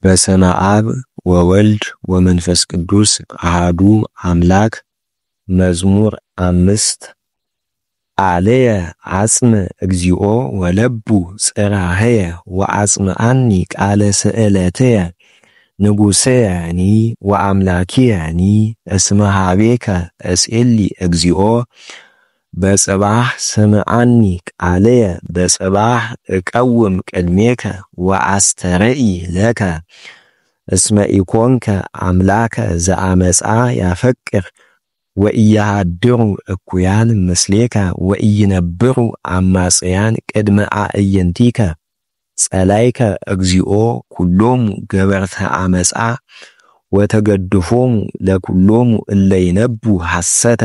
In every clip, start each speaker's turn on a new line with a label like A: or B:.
A: በስመ አብ ወወልድ ወመንፈስ ቅዱስ አሐዱ አምላክ። መዝሙር 5 አለየ አጽም እግዚኦ ወለቡ ጽራህየ ወአጽምአኒ ቃለ ስእለትየ ንጉሰየኒ ወአምላኪየኒ እስመ ኀቤከ እስኤሊ እግዚኦ በጽባህ ስምዓኒ ቃልየ በጽባህ እቀውም ቅድሜከ ወአስተርኢ ለከ እስመ ኢኮንከ አምላከ ዘአመፃ ያፈቅር ወኢያሃድሩ እኩያን ምስሌከ ወኢይነብሩ አማጽያን ቅድመ አዕይንቲከ ጸላይከ እግዚኦ ኩሎሙ ገበርተ አመፃ ወተገድፎሙ ለኩሎሙ እለ ይነቡ ሐሰተ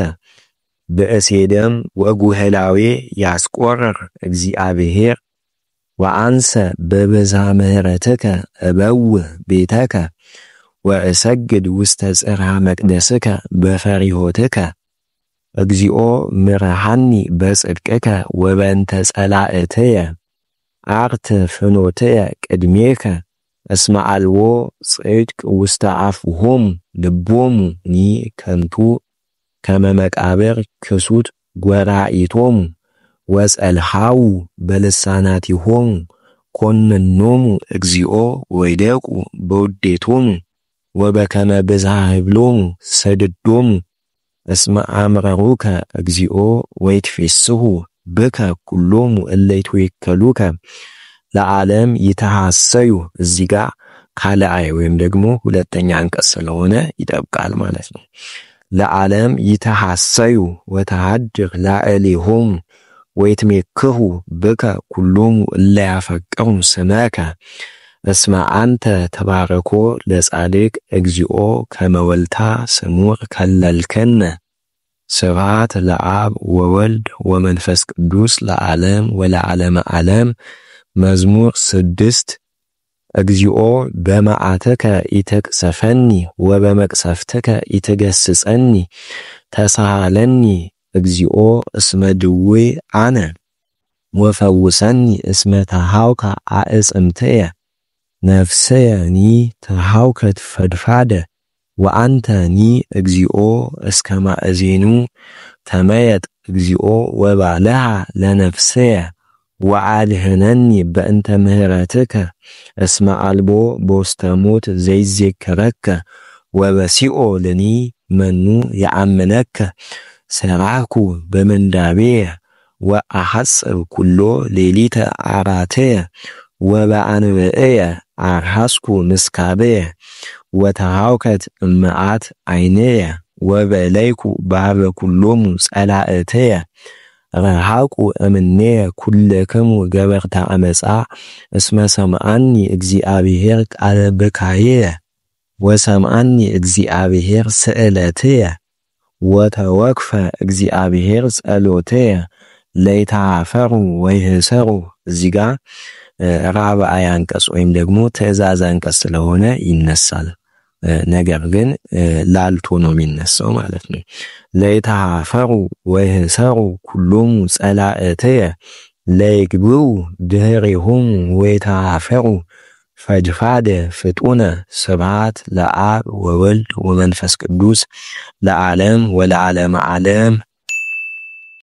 A: በእሴደም ወጉህላዌ ያስቆርር እግዚአብሔር ወአንሰ በበዛ ምህረትከ እበውህ ቤተከ ወእሰግድ ውስተ ጽርሐ መቅደስከ በፈሪሆትከ እግዚኦ ምርሃኒ በጽድቅከ ወበንተ ጸላእትየ አርት ፍኖትየ ቅድሜከ እስመ አልቦ ጽድቅ ውስተ አፍሆሙ ልቦሙ ኒ ከንቱ ከመ መቃብር ክሱት ጐራኢቶሙ ወጸልሃው በልሳናቲሆሙ ኮንኖሙ እግዚኦ ወይደቁ በውዴቶሙ ወበከመ ብዝሃ ህብሎሙ ሰድዶሙ እስመ አምረሩከ እግዚኦ ወይትፌስሑ ብከ ኩሎሙ እለ ይትወከሉከ ለዓለም ይተሐሰዩ። እዚህ ጋር ካልአይ ወይም ደግሞ ሁለተኛ አንቀጽ ስለሆነ ይጠብቃል ማለት ነው። ለዓለም ይተሐሰዩ ወተሃድር ላዕሌሆሙ ወይትሜክሁ ብከ ኩሎሙ እለ ያፈቅሩ ስመከ እስመ አንተ ተባረኮ ለጻድቅ እግዚኦ ከመ ወልታ ስሙር ከለልከነ። ስብሐት ለአብ ወወልድ ወመንፈስ ቅዱስ ለዓለም ወለዓለመ ዓለም። መዝሙር 6 እግዚኦ በመዓትከ ኢትቅሰፈኒ ወበመቅሰፍትከ ኢትገስጸኒ ተሳሃለኒ እግዚኦ እስመ ድዌ አነ ወፈውሰኒ እስመ ተሃውከ አዕጽምትየ ነፍሰየኒ ተሃውከት ፈድፋደ ወአንተኒ እግዚኦ እስከ ማእዜኑ ተመየጥ እግዚኦ ወባልሃ ለነፍሰየ ወአድኅነኒ በእንተ ምህረትከ እስመ አልቦ በውስተ ሞት ዘይዜከረከ ወበሲኦልኒ መኑ ያአምነከ ሰራኩ በምንዳቤየ ወአሐጽብ ኩሎ ሌሊተ አራትየ ወበአንብዕየ አርሐስኩ ምስካበየ ወተሃውከት እምአት ዓይንየ ወበለይኩ ባበ ኩሎሙ ጸላእትየ ረሃቁ እምኔየ ኩልክሙ ገበርተ አመፃ እስመ ሰምዓኒ እግዚአብሔር ቃለ ብካየ ወሰምዓኒ እግዚአብሔር ስእለትየ ወተወክፈ እግዚአብሔር ጸሎትየ ለይተሃፈሩ ወይህሰሩ። እዚህ ጋር ራብዓይ አንቀጽ ወይም ደግሞ ትእዛዝ አንቀጽ ስለሆነ ይነሳል። ነገር ግን ላልቶ ነው የሚነሳው ማለት ነው። ለይተሃፈሩ ወይህሰሩ ኩሎሙ ጸላእትየ ለይግብኡ ድኅሬሆሙ ወይተሃፈሩ ፈድፋደ ፍጡነ። ስብሐት ለአብ ወወልድ ወመንፈስ ቅዱስ ለዓለም ወለዓለመ ዓለም